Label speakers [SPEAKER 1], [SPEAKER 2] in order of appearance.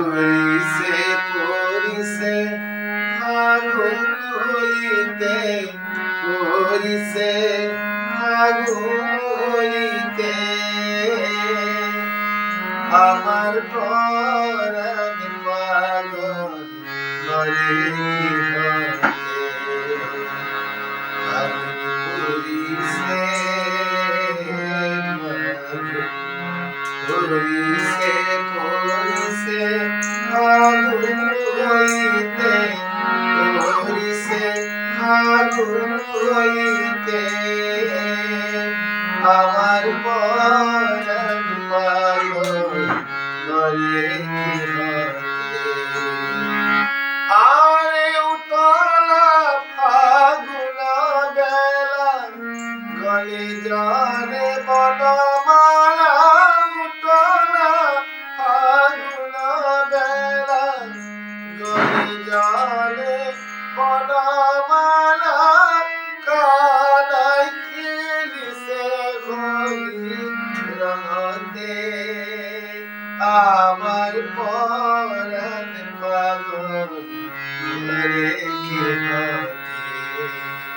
[SPEAKER 1] পরিছে পরিছে ফাগুন হইতে, পরিছে ফাগুন হইতে, আমার পরাণ পাগল করে কি হতে। ফাগুন পরিছে পরিছে পরিছে ফাগুন হইতে, পরিছে ফাগুন হইতে, আমার পরাণ পাগল করে কি হতে। আরে উতলা ফাগুন বেলা গলে জলে বনমালা, উতলা ফাগুন বেলা গলে জলে বনমালা, কানাই খেলিছে হোলি রঙতে, আমার পরাণ পাগল করে কি হতে।